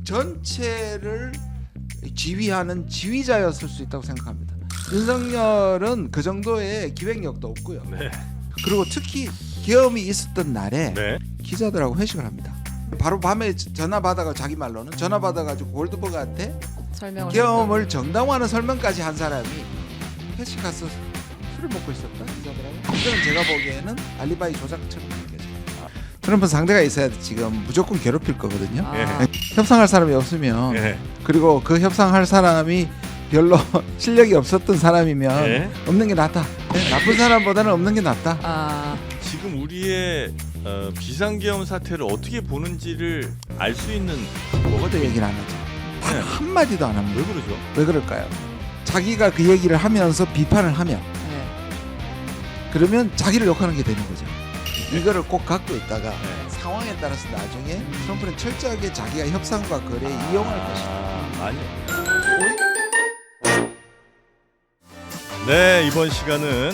전체를 지휘하는 지휘자였을 수 있다고 생각합니다. 윤석열은 그 정도의 기획력도 없고요. 네. 그리고 특히 계엄이 있었던 날에 네. 기자들하고 회식을 합니다. 바로 밤에 전화 받아가 자기 말로는 전화 받아가지고 골드버그한테 설명을 계엄을 정당화하는 설명까지 한 사람이 회식 가서 술을 먹고 있었다 기자들하고. 이거는 제가 보기에는 알리바이 조작처럼 느껴져요. 트럼프 상대가 있어야 지금 무조건 괴롭힐 거거든요. 아, 협상할 사람이 없으면 네. 그리고 그 협상할 사람이 별로 실력이 없었던 사람이면 네. 없는 게 낫다. 나쁜 사람보다는 없는 게 낫다. 아, 지금 우리의 비상계엄 사태를 어떻게 보는지를 알 수 있는 뭐가 그것도 얘기를 안 하죠. 단 네. 한마디도 안 합니다. 왜 그러죠? 왜 그럴까요? 자기가 그 얘기를 하면서 비판을 하면 네. 그러면 자기를 욕하는 게 되는 거죠. 이거를 꼭 갖고 있다가 네. 상황에 따라서 나중에 트럼프는 철저하게 자기가 협상과 거래에 이용할 것이다. 아니. 네, 이번 시간은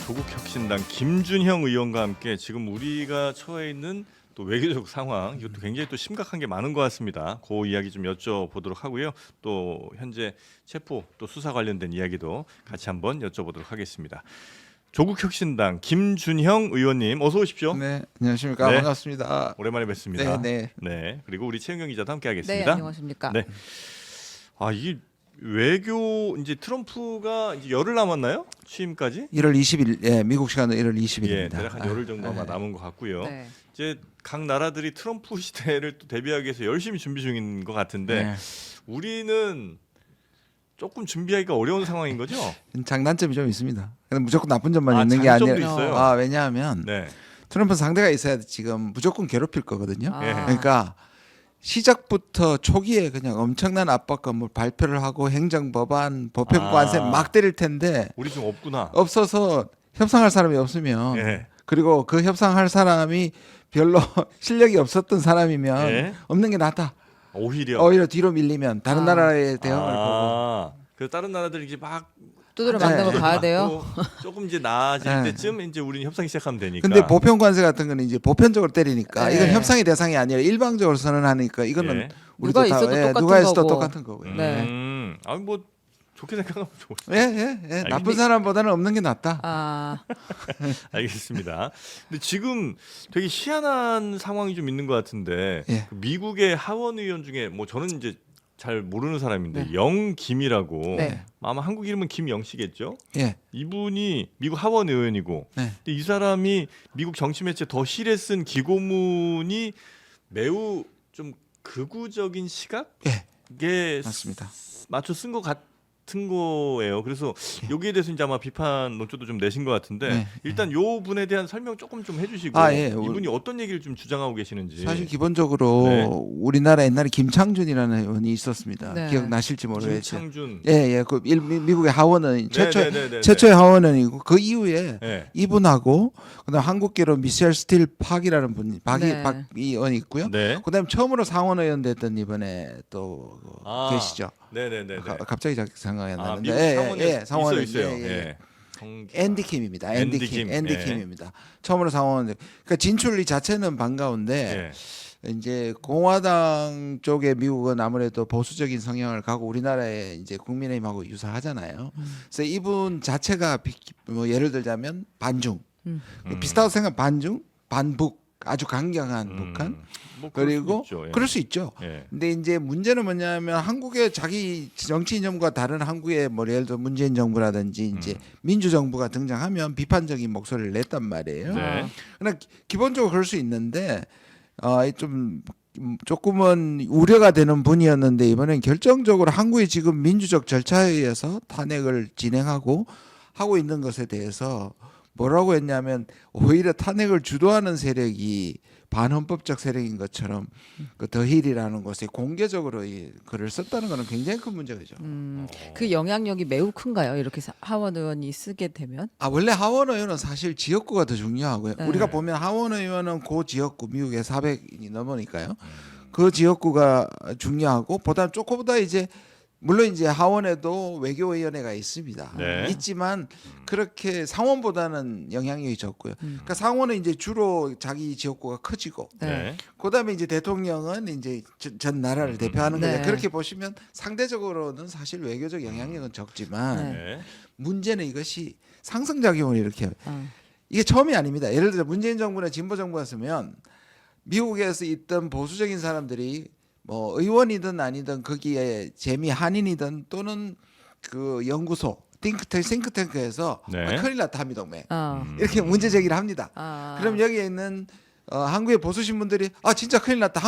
조국혁신당 김준형 의원과 함께 지금 우리가 처해 있는 또 외교적 상황, 이것도 굉장히 또 심각한 게 많은 것 같습니다. 그 이야기 좀 여쭤보도록 하고요. 또 현재 체포 또 수사 관련된 이야기도 같이 한번 여쭤보도록 하겠습니다. 조국혁신당 김준형 의원님 어서 오십시오. 네, 안녕하십니까. 네. 반갑습니다. 오랜만에 뵙습니다. 네, 네. 네, 그리고 우리 최은경 기자도 함께 네, 하겠습니다. 안녕하십니까. 네. 아, 이게 외교 이제 트럼프가 이제 열흘 남았나요? 취임까지? 1월 20일, 예, 미국 시간으로 1월 20일입니다. 예, 대략 한 열흘 정도 아마 남은 것 같고요. 네. 이제 각 나라들이 트럼프 시대를 또 대비하기 위해서 열심히 준비 중인 것 같은데 네. 우리는 조금 준비하기가 어려운 상황인 거죠? 장단점이 좀 있습니다. 근데 무조건 나쁜 점만 아, 있는 게 장점도 아니라 있어요? 아, 왜냐하면 네. 트럼프 상대가 있어야 지금 무조건 괴롭힐 거거든요. 아. 예. 그러니까 시작부터 초기에 그냥 엄청난 압박감을 발표를 하고 행정법안, 법행관세 아. 막 때릴 텐데 우리 좀 없구나. 없어서 협상할 사람이 없으면 예. 그리고 그 협상할 사람이 별로 실력이 없었던 사람이면 예. 없는 게 낫다. 오히려 뒤로 밀리면 다른 아. 나라의 대응을 보고 그 다른 나라들이 이제 막 두드려 네. 맞는 거 봐야 맞고 돼요. 조금 이제 나아질 네. 때쯤 이제 우리는 협상이 시작하면 되니까. 근데 보편관세 같은 거는 이제 보편적으로 때리니까 네. 이건 협상의 대상이 아니라 일방적으로 선언하니까 이거는 예. 우리도 누가 있어도 똑같은 누가 있어도 거고. 똑같은 거고요. 네. 아니 뭐 좋게 생각하면 좋을 수 예, 예, 예. 나쁜 근데- 사람보다는 없는 게 낫다. 아, 알겠습니다. 근데 지금 되게 희한한 상황이 좀 있는 것 같은데 예. 그 미국의 하원 의원 중에 뭐 저는 이제 잘 모르는 사람인데 네. 영김이라고 네. 아마 한국 이름은 김영 씨겠죠? 예, 이분이 미국 하원 의원이고 네. 근데 이 사람이 미국 정치 매체 더 힐에 쓴 기고문이 매우 좀 극우적인 시각에 예, 맞습니다. 맞춰 쓴 것 같은 거예요. 그래서 여기에 대해서 이제 아마 비판 논조도 좀 내신 것 같은데 네. 일단 요 분에 대한 설명 조금 좀 해주시고 아, 예. 이분이 어떤 얘기를 좀 주장하고 계시는지. 사실 기본적으로 네. 우리나라 옛날에 김창준이라는 의원이 있었습니다. 네. 기억나실지 모르겠어요. 김창준. 예, 예. 그 미국의 하원은 네네네네. 최초의 하원은이고 그 이후에 네. 이분하고 그다음 한국계로 미셸 스틸 팍이라는 분이 네. 박 의원이 있고요. 네. 그다음 처음으로 상원 의원 됐던 이번에 또 아. 계시죠. 네네네. 갑자기 생각이 안 아, 나는데 미국 상원에 상원에 있어요. 예, 예. 예. 앤디 킴입니다. 앤디 앤디 킴. 킴, 앤디 예. 킴입니다. 처음으로 상원. 그러니까 진출이 자체는 반가운데 예. 이제 공화당 쪽에 미국은 아무래도 보수적인 성향을 갖고 우리나라의 이제 국민의힘하고 유사하잖아요. 그래서 이분 자체가 뭐 예를 들자면 반중, 비슷하다고 생각 반중, 반북, 아주 강경한 북한. 뭐 그럴 그리고 수 있죠. 예. 그럴 수 있죠. 예. 근데 이제 문제는 뭐냐면 한국의 자기 정치 이념과 다른 한국의 뭐 예를 들어 문재인 정부라든지 이제 민주정부가 등장하면 비판적인 목소리를 냈단 말이에요. 네. 그러나 기본적으로 그럴 수 있는데 좀 조금은 우려가 되는 분이었는데 이번엔 결정적으로 한국의 지금 민주적 절차에 의해서 탄핵을 진행하고 하고 있는 것에 대해서 뭐라고 했냐면 오히려 탄핵을 주도하는 세력이 반헌법적 세력인 것처럼 그 더힐이라는 곳에 공개적으로 이 글을 썼다는 것은 굉장히 큰 문제죠. 그 영향력이 매우 큰가요? 이렇게 하원 의원이 쓰게 되면? 원래 하원 의원은 사실 지역구가 더 중요하고요. 네. 우리가 보면 하원 의원은 그 지역구 미국에 400이 넘으니까요. 그 지역구가 중요하고 그보다 이제 물론 이제 하원에도 외교위원회가 있습니다. 네. 있지만 그렇게 상원보다는 영향력이 적고요. 그러니까 상원은 이제 주로 자기 지역구가 커지고, 네. 그다음에 이제 대통령은 이제 전 나라를 대표하는 거죠. 네. 그렇게 보시면 상대적으로는 사실 외교적 영향력은 적지만 네. 네. 문제는 이것이 상승작용을 일으켜요. 어. 이게 처음이 아닙니다. 예를 들어 문재인 정부나 진보 정부였으면 미국에서 있던 보수적인 사람들이 뭐 의원이든 아니든 거기에 재미 한인이든 또는 그 연구소 싱크탱크에서 네. 큰일 났다 한미동맹 어. 이렇게 문제 제기를 합니다. 아. 그럼 여기에 있는 한국의 보수 신문들이 진짜 큰일 났다.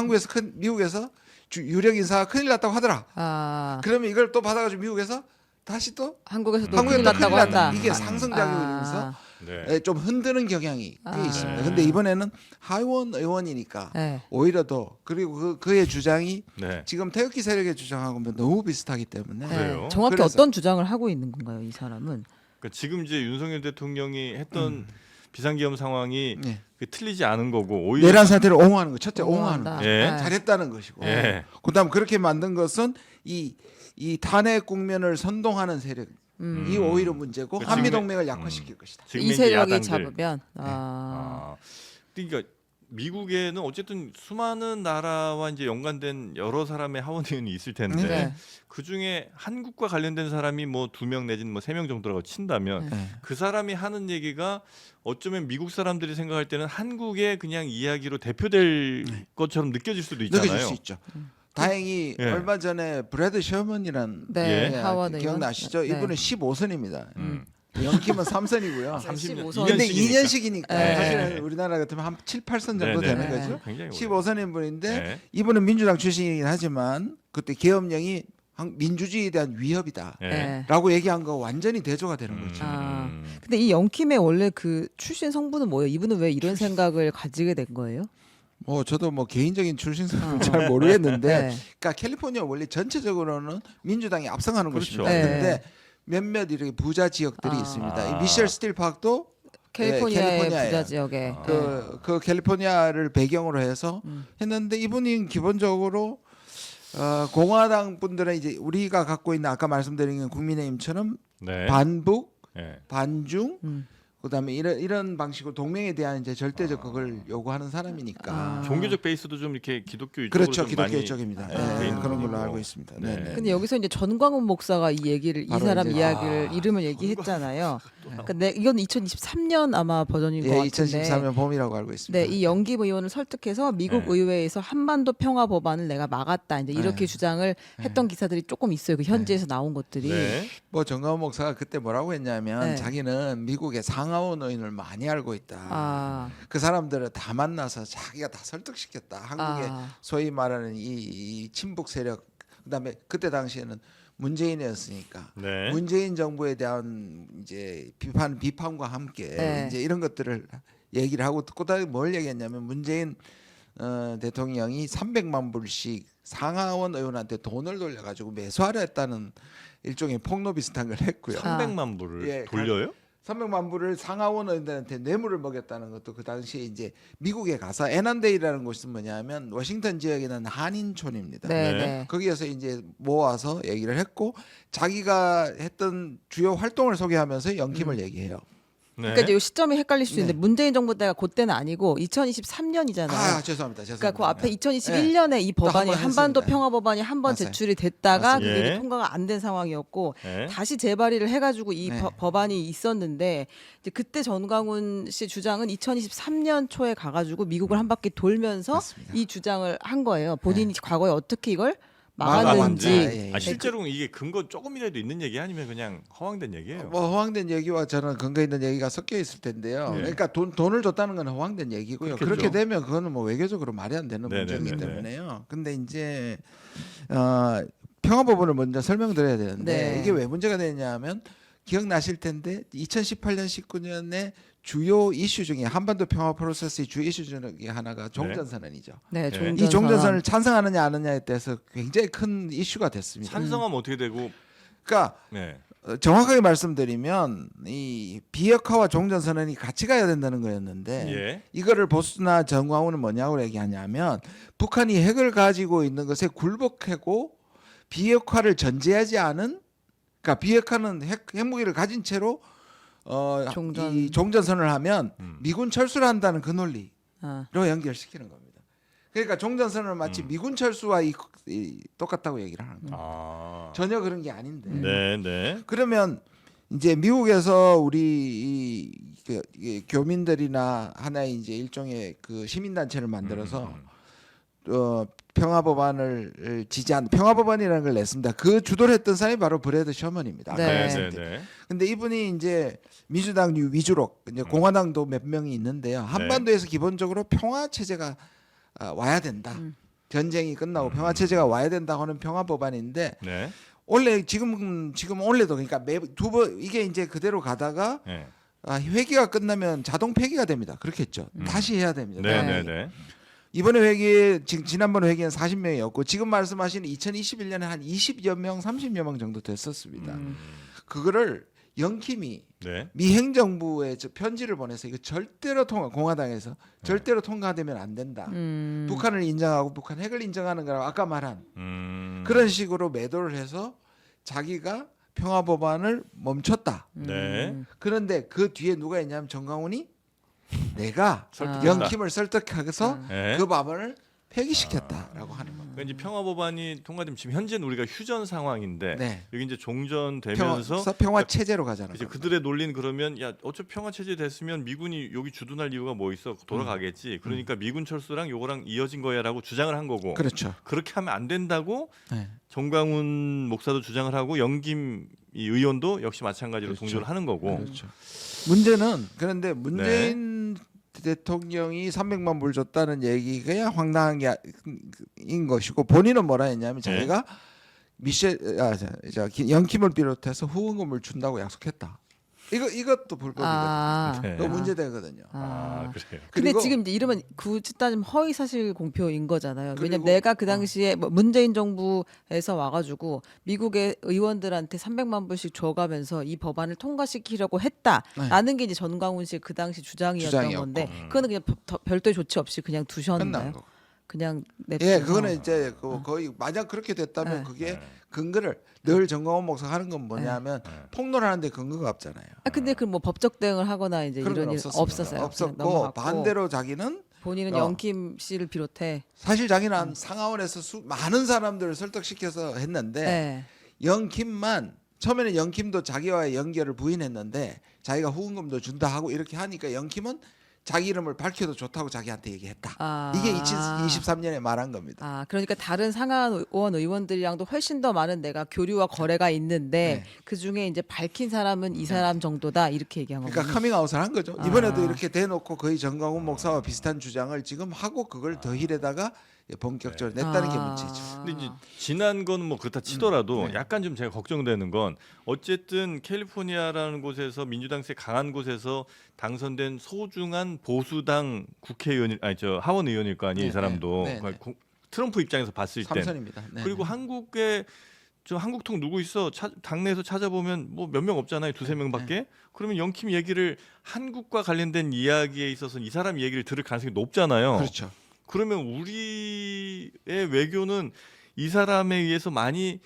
미국에서 유력 인사가 큰일 났다고 하더라. 아. 그러면 이걸 또 받아가지고 미국에서 다시 또 한국에서도 한국에 큰일 또 났다고 큰일 났다. 한다. 이게 상승작용이면서 아. 네. 좀 흔드는 경향이 꽤 아. 있습니다. 네. 근데 이번에는 하원 의원이니까 네. 오히려 더 그리고 그의 주장이 네. 지금 태극기 세력의 주장하고는 너무 비슷하기 때문에 그래요? 네. 정확히 그래서- 어떤 주장을 하고 있는 건가요, 이 사람은? 그러니까 지금 이제 윤석열 대통령이 했던 비상기업 상황이 네. 틀리지 않은 거고 오히려 내란 사태를 옹호하는 거 첫째 옹호하는 옹호한다. 거 예. 네. 잘했다는 것이고 예. 그다음 그렇게 만든 것은 이 탄핵 국면을 선동하는 세력이 오히려 문제고 그 한미 지금의- 동맹을 약화시킬 것이다. 지금 이 이제 세력이 야당들. 잡으면 아. 그러니까 미국에는 어쨌든 수많은 나라와 이제 연관된 여러 사람의 하원 의원이 있을 텐데 네. 그 중에 한국과 관련된 사람이 뭐 2명 내지는 뭐 3명 정도라고 친다면 네. 그 사람이 하는 얘기가 어쩌면 미국 사람들이 생각할 때는 한국의 그냥 이야기로 대표될 것처럼 느껴질 수도 있잖아요. 느껴질 수 있죠. 다행히 예. 얼마 전에 브래드 셔먼이란 네, 예. 하원 의원. 기억나시죠? 네. 이분은 15선입니다. 음. 영키면 3선이고요. 30년 15선. 근데 2년씩이니까. 2년씩이니까 네. 사실은 우리나라 같으면 한 7, 8선 정도 네, 네. 되는 네. 거죠. 굉장히 오래. 15선인 분인데 네. 이분은 민주당 출신이긴 하지만 그때 계엄령이 민주주의에 대한 위협이다. 네. 네. 라고 얘기한 거 완전히 대조가 되는 거죠. 아. 근데 이 영킴의 원래 그 출신 성분은 뭐예요? 이분은 왜 이런 생각을 가지게 된 거예요? 저도 뭐 개인적인 출신성은 잘 모르겠는데, 네. 그러니까 캘리포니아 원래 전체적으로는 민주당이 앞서가는 그렇죠. 곳입니다. 네. 그런데 몇몇 이렇게 부자 지역들이 아. 있습니다. 이 미셸 스틸 파크도 캘리포니아의 캘리포니아예요. 부자 지역에. 아. 그 캘리포니아를 배경으로 해서 음. 했는데 이분이 기본적으로 공화당 분들은 이제 우리가 갖고 있는 아까 말씀드린 국민의힘처럼 네. 반북, 네. 반중, 음. 그다음에 이런 방식으로 동맹에 대한 이제 절대적 그걸 요구하는 사람이니까. 아. 종교적 베이스도 좀 이렇게 기독교 이쪽으로 그렇죠, 좀 기독교 많이 쪽입니다. 돼 네, 있는 그런 걸로 분이고. 알고 있습니다. 네. 네. 근데 여기서 이제 전광훈 목사가 이 얘기를 이 바로 사람 이제- 이야기를 이름을 얘기했잖아요. 그러니까 이건 2023년 아마 버전인 것 예, 같은데. 2013년 봄이라고 알고 있습니다. 네, 이 영김 의원을 설득해서 미국 네. 의회에서 한반도 평화 법안을 내가 막았다. 이제 이렇게 네. 주장을 했던 기사들이 조금 있어요. 그 현지에서 나온 것들이. 네. 뭐 정가원 목사가 그때 뭐라고 했냐면 네. 자기는 미국의 상하원 의원을 많이 알고 있다. 아, 그 사람들을 다 만나서 자기가 다 설득시켰다. 한국의 아. 소위 말하는 이 친북 세력, 그다음에 그때 당시에는 문재인이었으니까 네. 문재인 정부에 대한 이제 비판과 함께 네. 이제 이런 것들을 얘기를 하고 그다음에 뭘 얘기했냐면 문재인 대통령이 300만 불씩 상하원 의원한테 돈을 돌려가지고 매수하려 했다는 일종의 폭로 비슷한 걸 했고요. 아. 300만 불을 예, 돌려요? 300만 불을 상하원 의원들한테 뇌물을 먹였다는 것도 그 당시에 이제 미국에 가서 애난데이라는 곳은 뭐냐면 워싱턴 지역에 있는 한인촌입니다. 네, 네. 네. 거기에서 이제 모아서 얘기를 했고 자기가 했던 주요 활동을 소개하면서 영킴을 얘기해요. 네. 그러니까 이제 이 시점이 헷갈릴 수 있는데 네. 문재인 정부 때가 그때는 아니고 2023년이잖아요. 죄송합니다. 그러니까 그 앞에 네. 2021년에 이 법안이 한번 한반도 했습니다. 평화 법안이 한 번 맞아요. 제출이 됐다가 맞습니다. 그게 예. 통과가 안 된 상황이었고 네. 다시 재발의를 해가지고 이 네. 법안이 있었는데 이제 그때 전광훈 씨 주장은 2023년 초에 가가지고 미국을 한 바퀴 돌면서 맞습니다. 이 주장을 한 거예요. 본인이 과거에 어떻게 이걸 막았는지. 막았는지. 예, 예. 아, 실제로 이게 근거 조금이라도 있는 얘기 아니면 그냥 허황된 얘기예요. 뭐 허황된 얘기와 저는 근거 있는 얘기가 섞여 있을 텐데요. 네. 그러니까 돈을 줬다는 건 허황된 얘기고요. 그렇겠죠. 그렇게 되면 그거는 뭐 외교적으로 말이 안 되는 네, 문제이기 네, 네, 때문에요. 근데 이제 평화법원을 먼저 설명드려야 되는데 네. 이게 왜 문제가 되냐면 기억나실 텐데 2018년 19년에 주요 이슈 중에 한반도 평화 프로세스의 주요 이슈 중에 하나가 종전선언이죠. 네, 네. 종전선언. 이 종전선언을 찬성하느냐 안 하느냐에 대해서 굉장히 큰 이슈가 됐습니다. 찬성하면 어떻게 되고 그러니까 네. 정확하게 말씀드리면 이 비핵화와 종전선언이 같이 가야 된다는 거였는데 예. 이거를 보수나 정광훈은 뭐냐고 얘기하냐면 북한이 핵을 가지고 있는 것에 굴복하고 비핵화를 전제하지 않은, 그러니까 비핵화는 핵무기를 가진 채로 이 종전선언을 하면 미군 철수를 한다는 그 논리로 아. 연결시키는 겁니다. 그러니까 종전선언을 마치 미군 철수와 똑같다고 얘기를 하는 거예요. 전혀 그런 게 아닌데. 네, 네. 그러면 이제 미국에서 우리 이 교민들이나 하나의 이제 일종의 그 시민단체를 만들어서 평화법안을 지지한 평화법안이라는 걸 냈습니다. 그 주도를 했던 사람이 바로 브래드 셔먼입니다. 아까 네. 말씀드린. 네. 근데 이분이 이제 민주당 위주로 이제 공화당도 몇 명이 있는데요. 한반도에서 기본적으로 평화 체제가 와야 된다. 전쟁이 끝나고 평화 체제가 와야 된다고 하는 평화 법안인데 네. 원래 지금 원래도 그러니까 두 번 이게 이제 그대로 가다가 네. 회기가 끝나면 자동 폐기가 됩니다. 그렇게 했죠. 다시 해야 됩니다. 네, 네, 네. 이번에 회기에 지난번 회기는 40명이었고 지금 말씀하신 2021년에 한 20여 명, 30여 명 정도 됐었습니다. 그거를 영킴이 네. 미 행정부에 편지를 보내서 이거 절대로 공화당에서 절대로 통과되면 안 된다. 북한을 인정하고 북한 핵을 인정하는 거라고 아까 말한 그런 식으로 매도를 해서 자기가 평화법안을 멈췄다. 네. 그런데 그 뒤에 누가 있냐면 정강훈이 내가 설득했다. 영킴을 설득해서 네. 그 법안을 폐기시켰다라고 하는 겁니다. 그러니까 이제 평화법안이 통과되면 지금 현재는 우리가 휴전 상황인데 네. 여기 이제 종전되면서 평화 체제로 가자는 이제 겁니다. 그들의 논리는 그러면 야 어차피 평화 체제 됐으면 미군이 여기 주둔할 이유가 뭐 있어 돌아가겠지. 그러니까 미군 철수랑 요거랑 이어진 거야라고 주장을 한 거고. 그렇죠. 그렇게 하면 안 된다고 네. 정광훈 목사도 주장을 하고 영김 이 의원도 역시 마찬가지로 그렇죠. 동조를 하는 거고. 그렇죠. 문제는 그런데 문재인 대통령이 300만 불 줬다는 얘기가 황당한 게인 것이고 본인은 뭐라 했냐면 자기가 영킴을 비롯해서 후원금을 준다고 약속했다. 이것도 불법이거든요. 네. 또 문제되거든요. 그래요. 근데 그리고- 지금 이제 이러면 굳이 따지면 허위 사실 공표인 거잖아요. 왜냐면 그리고- 내가 그 당시에 뭐 문재인 정부에서 와가지고 미국의 의원들한테 300만 불씩 줘가면서 이 법안을 통과시키려고 했다라는 게 이제 전광훈 씨의 그 당시 주장이었던 주장이었고. 건데 그거는 그냥 별도의 조치 없이 그냥 끝난 두셨나요? 거. 그냥 예, 그거는 이제 거의 만약 그렇게 됐다면 네. 그게 근거를 늘 정광훈 목사가 하는 건 뭐냐면 폭로하는데 근거가 없잖아요. 근데 그 뭐 법적 대응을 하거나 이제 그런 이런 건 일 없었습니다. 없었어요. 그냥 없었고 넘어갔고. 반대로 자기는 본인은 영김 씨를 비롯해 사실 자기는 한 상하원에서 많은 사람들을 설득시켜서 했는데 네. 영킴만 처음에는 영킴도 자기와의 연결을 부인했는데 자기가 후원금도 준다 하고 이렇게 하니까 영킴은 자기 이름을 밝혀도 좋다고 자기한테 얘기했다. 이게 2023년에 말한 겁니다. 그러니까 다른 상하원 의원들이랑도 훨씬 더 많은 내가 교류와 거래가 있는데 네. 그 중에 이제 밝힌 사람은 이 사람 정도다 이렇게 얘기한 거예요. 그러니까 커밍아웃을 한 거죠. 이번에도 이렇게 대놓고 거의 정광훈 목사와 비슷한 주장을 지금 하고 그걸 더힐에다가 본격적으로 냈다는 게 문제죠. 근데 이제 지난 거는 뭐 그렇다 치더라도 약간 좀 제가 걱정되는 건 어쨌든 캘리포니아라는 곳에서 민주당세 강한 곳에서 당선된 소중한 보수당 국회의원 하원 의원일 거 아니에요, 이 사람도. 트럼프 입장에서 봤을 때. 삼선입니다. 네. 그리고 한국에 저 한국통 누구 있어? 당내에서 찾아보면 뭐 몇 명 없잖아요. 두세 명밖에. 그러면 영킴 얘기를 한국과 관련된 이야기에 있어서 이 사람 얘기를 들을 가능성이 높잖아요. 그렇죠. 그러면 우리의 외교는 이 사람에 의해서 많이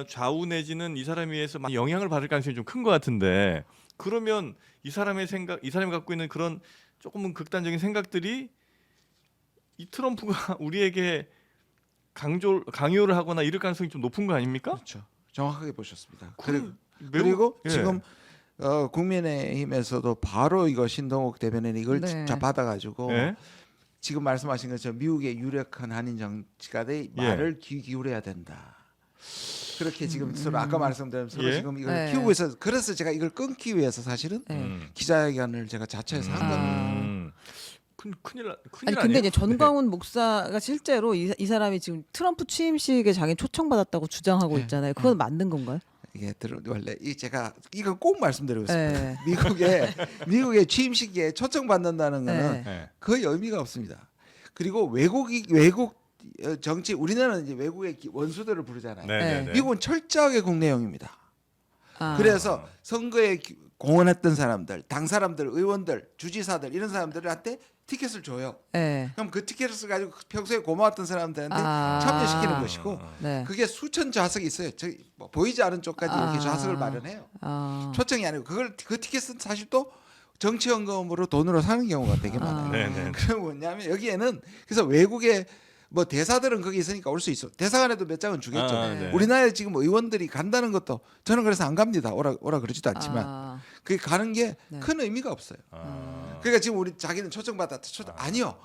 좌우 내지는 이 사람에 의해서 많이 영향을 받을 가능성이 좀 큰 것 같은데 그러면 이 사람의 생각, 이 사람이 갖고 있는 그런 조금은 극단적인 생각들이 이 트럼프가 우리에게 강요를 하거나 이럴 가능성이 좀 높은 거 아닙니까? 그렇죠. 정확하게 보셨습니다. 매우- 그리고 예. 지금 국민의힘에서도 바로 이거 신동욱 대변인 이걸 네. 받아가지고 예? 지금 말씀하신 것처럼 미국의 유력한 한인 정치가의 말을 귀 기울여야 된다. 그렇게 지금 서로 아까 말씀드린 서로 예? 지금 이걸 네. 키우고 있어서 그래서 제가 이걸 끊기 위해서 사실은 네. 기자회견을 제가 자처해서 한 겁니다. 큰일 아니 아니에요? 근데 이제 전광훈 목사가 실제로 이 사람이 지금 트럼프 취임식에 자기 초청받았다고 주장하고 네. 있잖아요. 그건 맞는 건가요? 이게 원래 제가 이건 꼭 말씀드리고 싶습니다. 네. 미국의 취임식에 초청받는다는 거는 네. 거의 의미가 없습니다. 그리고 외국 정치 우리나라는 이제 외국의 원수들을 부르잖아요. 네. 네. 미국은 철저하게 국내용입니다. 아. 그래서 선거에 공헌했던 사람들, 당 사람들, 의원들, 주지사들 이런 사람들한테 티켓을 줘요. 네. 그럼 그 티켓을 가지고 평소에 고마웠던 사람들한테 아. 참여시키는 것이고 네. 그게 수천 좌석이 있어요. 저기 뭐 보이지 않은 쪽까지 이렇게 아. 좌석을 마련해요. 아. 초청이 아니고 그 티켓은 사실 또 정치연금으로 돈으로 사는 경우가 되게 많아요. 네네. 그럼 뭐냐면 여기에는 그래서 외국에 뭐 대사들은 거기 있으니까 올 수 있어. 대사관에도 몇 장은 주겠죠. 네. 우리나라에 지금 의원들이 간다는 것도 저는 그래서 안 갑니다. 오라 그러지도 않지만 아. 그게 가는 게 네. 큰 의미가 없어요. 아. 그러니까 지금 우리 자기는 초청받았다. 아니요.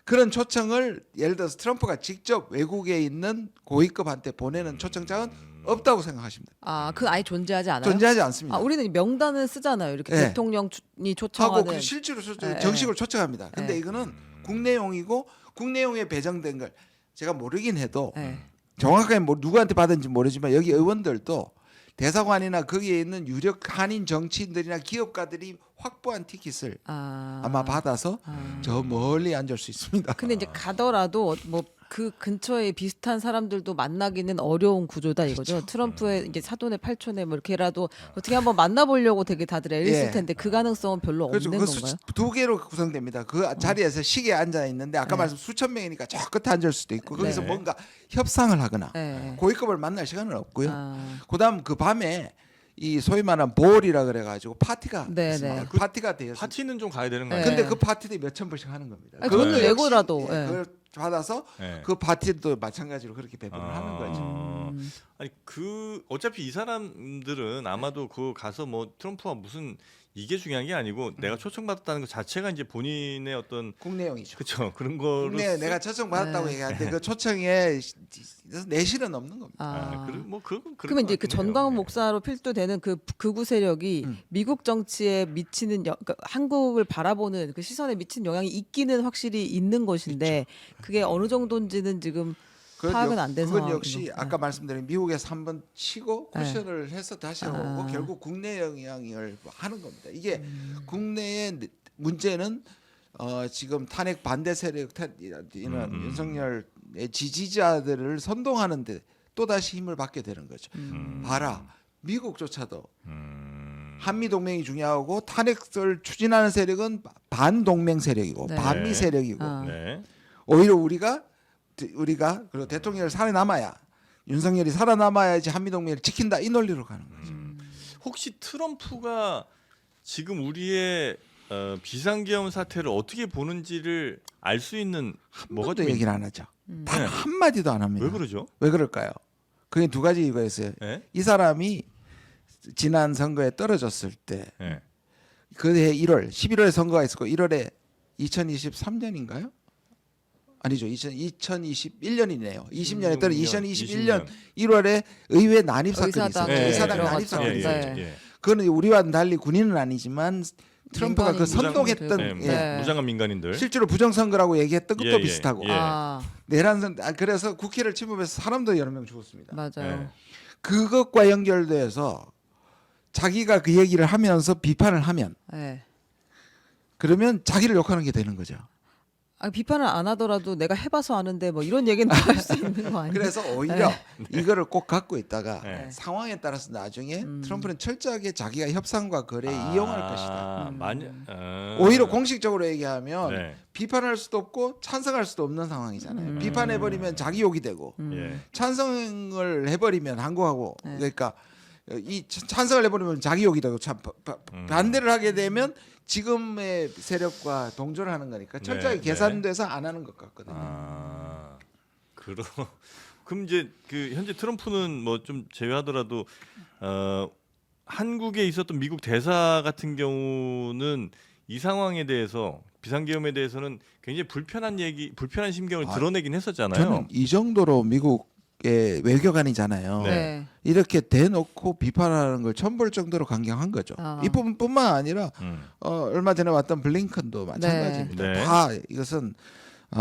그런 초청을 예를 들어서 트럼프가 직접 외국에 있는 고위급한테 보내는 초청장은 없다고 생각하시면 돼요. 아, 그 아예 존재하지 않아요? 존재하지 않습니다. 아, 우리는 명단을 쓰잖아요. 이렇게 네. 대통령이 하고 초청하는. 그 실제로 네, 정식으로 초청합니다. 근데 네. 이거는 국내용이고 국내용에 배정된 걸 제가 모르긴 해도 네. 정확하게 뭐 누구한테 받은지 모르지만 여기 의원들도 대사관이나 거기에 있는 유력 한인 정치인들이나 기업가들이 확보한 티켓을 아마 받아서 저 멀리 앉을 수 있습니다. 근데 이제 가더라도 뭐 그 근처에 비슷한 사람들도 만나기는 어려운 구조다 이거죠. 그렇죠. 트럼프의 이제 사돈의 팔촌에 뭐 이렇게라도 어떻게 한번 만나보려고 되게 다들 애를 쓸 예. 텐데 그 가능성은 별로 그렇죠. 없는 그 건가요? 두 개로 구성됩니다. 그 자리에서 시계에 앉아 있는데 아까 네. 말씀 수천 명이니까 저 끝에 앉을 수도 있고 거기서 네. 뭔가 협상을 하거나 네. 고위급을 만날 시간은 없고요. 아. 그다음 그 밤에 이 소위 말하는 볼이라 그래가지고 파티가 네, 있습니다. 네. 그 파티가 되었습니다. 파티는 좀 가야 되는 거 네. 아니에요? 근데 그 파티도 몇천 불씩 하는 겁니다. 아니, 돈을 역시, 내고라도, 예, 예. 그걸 받아서 네. 그 파티도 마찬가지로 그렇게 배분을 아. 하는 거죠. 아니 그 어차피 이 사람들은 아마도 그 가서 뭐 트럼프와 무슨 이게 중요한 게 아니고 내가 초청받았다는 것 자체가 이제 본인의 어떤 국내용이죠. 그렇죠 그런 거를 국내 내가 초청 받았다고 네. 얘기하는데 그 초청에 내실은 없는 겁니다. 아. 뭐 그건 그러면 이제 그 전광훈 네. 목사로 필두되는 그 극우 세력이 미국 정치에 미치는 그러니까 한국을 바라보는 그 시선에 미친 영향이 있기는 확실히 있는 것인데 그게 어느 정도인지는 지금 파악은 안 된 그건 상황이고. 역시 아까 말씀드린 미국에서 한번 치고 네. 쿠션을 해서 다시 오고 아. 결국 국내 영향을 하는 겁니다. 이게 국내의 문제는 지금 탄핵 반대 세력이나 윤석열의 지지자들을 선동하는데 또 다시 힘을 받게 되는 거죠. 봐라, 미국조차도 한미 동맹이 중요하고 탄핵을 추진하는 세력은 반동맹 세력이고 네. 반미 세력이고 아. 네. 오히려 우리가 그리고 대통령을 살아남아야 윤석열이 살아남아야지 한미 동맹을 지킨다 이 논리로 가는 거죠. 혹시 트럼프가 지금 우리의 비상계엄 사태를 어떻게 보는지를 알 수 있는 뭐가 뭐가 또 좀 얘기를 안 하죠. 단 네. 한 마디도 안 합니다. 왜 그러죠? 왜 그럴까요? 그게 두 가지 이유가 있어요. 네? 이 사람이 지난 선거에 떨어졌을 때 네. 그해 1월 11월에 선거가 있었고 1월에 2023년인가요? 아니죠. 2021년이네요. 20년에 떨어 2021년 1월에 의회 난입 사건이 의사당에 있었죠. 의사당 들어갔죠. 난입 사건이 네. 있었죠. 예. 그거는 우리와는 달리 군인은 아니지만 트럼프가 그 민간인 선동했던 무장- 예. 네. 무장한 민간인들. 실제로 부정선거라고 얘기했던 것도 예, 예, 비슷하고 예. 아, 내란 그래서 국회를 침범해서 사람도 여러 명 죽었습니다. 맞아요. 네. 그것과 연결돼서 자기가 그 얘기를 하면서 비판을 하면 네. 그러면 자기를 욕하는 게 되는 거죠. 아, 비판을 안 하더라도 내가 해봐서 아는데 뭐 이런 얘기는 할 수 있는 거 아니에요? 그래서 오히려 이거를 꼭 갖고 있다가 네. 상황에 따라서 나중에 트럼프는 철저하게 자기가 협상과 거래에 이용할 것이다. 오히려 공식적으로 얘기하면 네. 비판할 수도 없고 찬성할 수도 없는 상황이잖아요. 비판해버리면 자기 욕이 되고 예. 찬성을 해버리면 한국하고 네. 그러니까 이 찬성을 해버리면 자기 욕이 되고 반대를 하게 되면 지금의 세력과 동조를 하는 거니까 철저하게 네, 계산돼서 안 하는 것 같거든요. 아, 그럼 이제 그 현재 트럼프는 뭐 좀 제외하더라도 한국에 있었던 미국 대사 같은 경우는 이 상황에 대해서 비상계엄에 대해서는 굉장히 불편한 심경을 드러내긴 했었잖아요. 저는 이 정도로 미국의 외교관이잖아요. 네. 이렇게 대놓고 비판하는 걸 처음 볼 정도로 강경한 거죠. 아. 이 부분뿐만 아니라 음. 얼마 전에 왔던 블링컨도 마찬가지입니다. 네. 다 이것은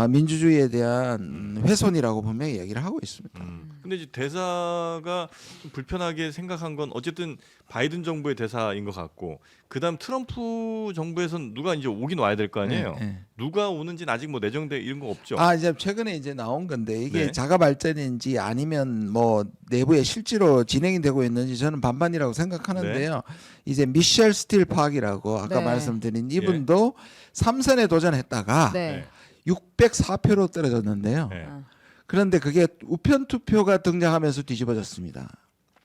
민주주의에 대한 훼손이라고 분명히 얘기를 하고 있습니다. 근데 이제 대사가 좀 불편하게 생각한 건 어쨌든 바이든 정부의 대사인 것 같고 그다음 트럼프 정부에선 누가 이제 오긴 와야 될 거 아니에요. 네, 네. 누가 오는지는 아직 뭐 내정돼 이런 거 없죠. 이제 최근에 이제 나온 건데 이게 네. 자가 발전인지 아니면 뭐 내부에 실제로 진행이 되고 있는지 저는 반반이라고 생각하는데요. 이제 미셸 스틸 팍이라고 아까 네. 말씀드린 이분도 3선에 도전했다가 네. 604표로 떨어졌는데요. 네. 아. 그런데 그게 우편 투표가 등장하면서 뒤집어졌습니다.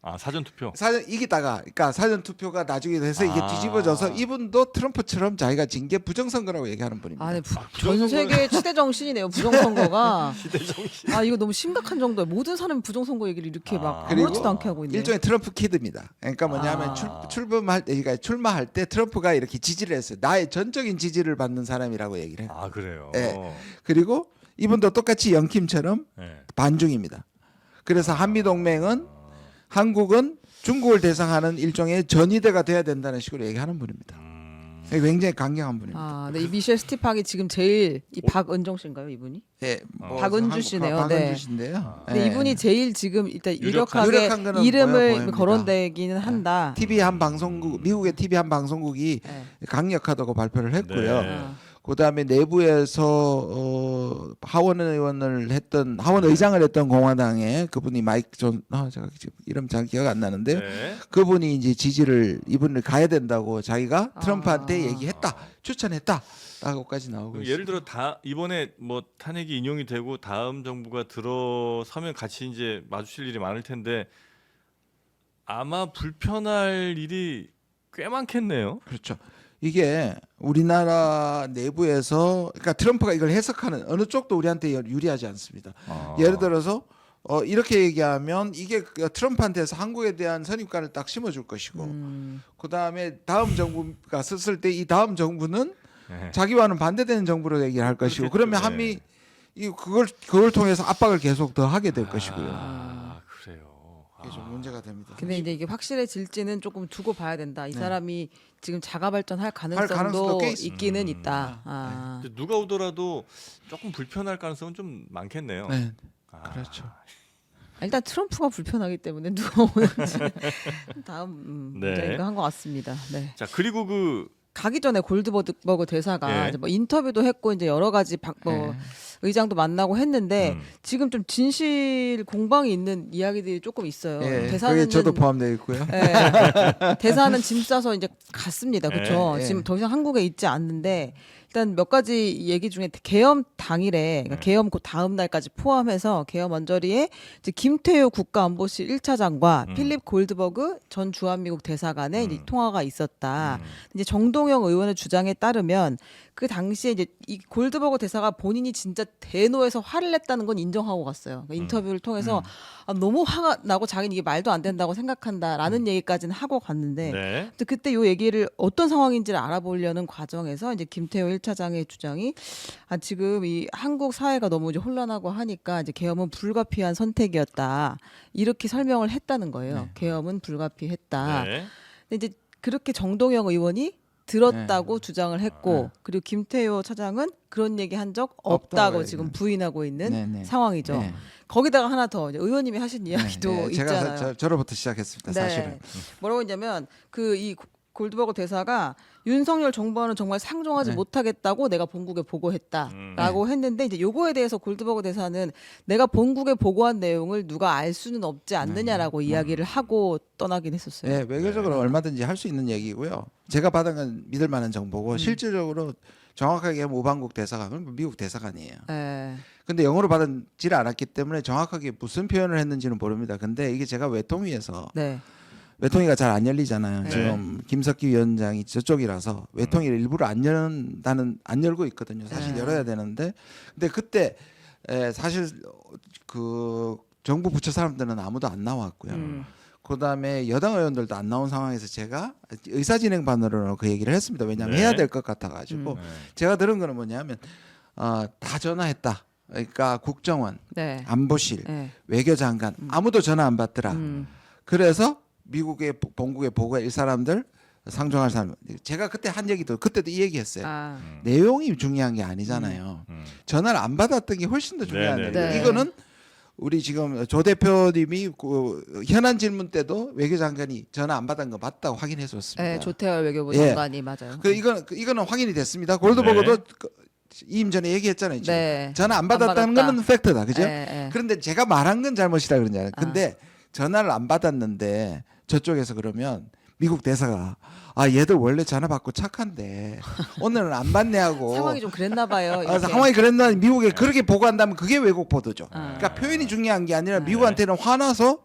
아 사전 투표. 사전 이기다가 그러니까 사전 투표가 나중에 돼서 이게 아. 뒤집어져서 이분도 트럼프처럼 자기가 진 게 부정선거라고 얘기하는 분입니다. 아, 네, 부정선거는- 전 세계 최대 정신이네요. 부정선거가. 시대 정신. 아 이거 너무 심각한 정도예요. 모든 사람이 부정선거 얘기를 이렇게 막 그리고 아무렇지도 않게 하고 있네요. 일종의 트럼프 키드입니다. 그러니까 뭐냐면 아. 출범할 때, 그러니까 출마할 때 트럼프가 이렇게 지지를 했어요. 나의 전적인 지지를 받는 사람이라고 얘기를 해요. 아 그래요. 네. 그리고 이분도 똑같이 영킴처럼 네. 반중입니다. 그래서 한미 동맹은 한국은 중국을 대상하는 일종의 전위대가 돼야 된다는 식으로 얘기하는 분입니다. 굉장히 강경한 분입니다. 아, 네, 이 미셸 스티팍이 지금 제일 이 박은정 씨인가요, 이분이? 예, 박은주 씨네요. 박은주 네. 씨인데요. 근데 이분이 제일 지금 일단 유력한- 유력한 유력하게 거는 이름을 보입니다. 거론되기는 한다. TV 한 방송국, 미국의 TV 한 방송국이 네. 강력하다고 발표를 했고요. 네. 아, 그다음에 내부에서 하원 의원을 했던 하원 의장을 했던 공화당의 그분이 마이크 존 제가 지금 이름 잘 기억 안 나는데 네. 그분이 이제 지지를 이분을 가야 된다고 자기가 트럼프한테 아. 얘기했다, 추천했다라고까지 나오고 그럼 있습니다. 예를 들어 다 이번에 뭐 탄핵이 인용이 되고 다음 정부가 들어서면 같이 이제 마주칠 일이 많을 텐데 아마 불편할 일이 꽤 많겠네요. 그렇죠. 이게 우리나라 내부에서 그러니까 트럼프가 이걸 해석하는 어느 쪽도 우리한테 유리하지 않습니다. 예를 들어서 이렇게 얘기하면 이게 트럼프한테서 한국에 대한 선입관을 딱 심어줄 것이고 그다음에 다음 정부가 썼을 때 이 다음 정부는 네. 자기와는 반대되는 정부로 얘기를 할 것이고 그렇겠죠. 그러면 네. 한미 그걸 통해서 압박을 계속 더 하게 될 것이고요. 아 그래요. 이게 좀 문제가 됩니다. 근데 이제 이게 확실해질지는 조금 두고 봐야 된다. 이 네. 사람이 지금 자가 발전할 가능성도 가능성도 꽤 있기는 있다. 아. 근데 누가 오더라도 조금 불편할 가능성은 좀 많겠네요. 네, 아, 그렇죠. 일단 트럼프가 불편하기 때문에 누가 오는지 다음 네. 문제인가 한 것 같습니다. 네. 자 그리고 그 가기 전에 골드버그 대사가 예. 이제 뭐 인터뷰도 했고 이제 여러 가지 네. 의장도 만나고 했는데 음. 지금 좀 진실 공방이 있는 이야기들이 조금 있어요. 예, 대사는 그게 저도 포함되어 있고요. 대사는 짐 싸서 이제 갔습니다. 그렇죠. 예, 예. 지금 더 이상 한국에 있지 않는데 일단 몇 가지 얘기 중에 계엄 당일에 그러니까 계엄 그 다음 날까지 포함해서 계엄 언저리에 이제 김태효 국가안보실 1차장과 필립 골드버그 전 주한미국 대사 간의 이제 통화가 있었다. 이제 정동영 의원의 주장에 따르면 그 당시에 이제 이 골드버그 대사가 본인이 진짜 대노해서 화를 냈다는 건 인정하고 갔어요. 그러니까 인터뷰를 통해서 너무 화가 나고 자기는 이게 말도 안 된다고 생각한다라는 얘기까지는 하고 갔는데 네. 근데 그때 요 얘기를 어떤 상황인지를 알아보려는 과정에서 이제 김태호 1차장의 주장이 지금 이 한국 사회가 너무 이제 혼란하고 하니까 이제 계엄은 불가피한 선택이었다. 이렇게 설명을 했다는 거예요. 계엄은 불가피했다. 네. 근데 이제 그렇게 정동영 의원이 들었다고 주장을 했고 그리고 김태호 차장은 그런 얘기 한 적 없다고 없다고 지금 부인하고 있는 네, 네. 상황이죠. 네. 거기다가 하나 더 이제 의원님이 하신 이야기도 네, 있잖아요. 제가 저로부터 시작했습니다. 사실은. 뭐라고 했냐면 그 이 골드버그 대사가 윤석열 정부와는 정말 상종하지 네. 못하겠다고 내가 본국에 보고했다라고 했는데 이제 요거에 대해서 골드버그 대사는 내가 본국에 보고한 내용을 누가 알 수는 없지 않느냐라고 이야기를 하고 떠나긴 했었어요. 네, 외교적으로 얼마든지 할 수 있는 얘기고요. 제가 받은 건 믿을 만한 정보고 실질적으로 정확하게 하면 우방국 대사관은 미국 대사관이에요. 네. 근데 영어로 받지를 않았기 때문에 정확하게 무슨 표현을 했는지는 모릅니다. 근데 이게 제가 외통위에서 네. 외통위가 잘 안 열리잖아요. 네. 지금 김석기 위원장이 저쪽이라서 외통위를 일부러 안 열고 있거든요. 사실 네. 열어야 되는데 근데 그때 사실 그 정부 부처 사람들은 아무도 안 나왔고요. 그다음에 여당 의원들도 안 나온 상황에서 제가 의사진행반으로 그 얘기를 했습니다. 왜냐하면 네. 해야 될 것 같아가지고 제가 들은 거는 뭐냐면 다 전화했다. 그러니까 국정원, 네. 안보실, 네. 외교장관 아무도 전화 안 받더라. 그래서 미국의 본국에 보고할 이 사람들 상종할 사람. 제가 그때 한 얘기도 그때도 이 얘기했어요. 아, 내용이 중요한 게 아니잖아요. 전화를 안 받았던 게 훨씬 더 중요한 네네. 거예요. 네. 이거는 우리 지금 조 대표님이 그 현안 질문 때도 외교장관이 전화 안 받은 거 맞다고 확인해줬습니다. 네, 조태열 외교부 예. 장관이 맞아요. 이거는 확인이 됐습니다. 골드버거도 이임 전에 얘기했잖아요. 지금. 네. 전화 안 받았다는 받았다. 거는 팩트다, 그죠? 예, 예. 그런데 제가 말한 건 잘못이다 그러잖아요. 근데 전화를 안 받았는데 저쪽에서 그러면 미국 대사가 아 얘들 원래 전화 받고 착한데 오늘은 안 받네 하고 상황이 좀 그랬나 봐요. 아, 이렇게. 상황이 그랬나 미국에 그렇게 보고한다면 그게 왜곡 보도죠. 아. 그러니까 표현이 중요한 게 아니라 미국한테는 화나서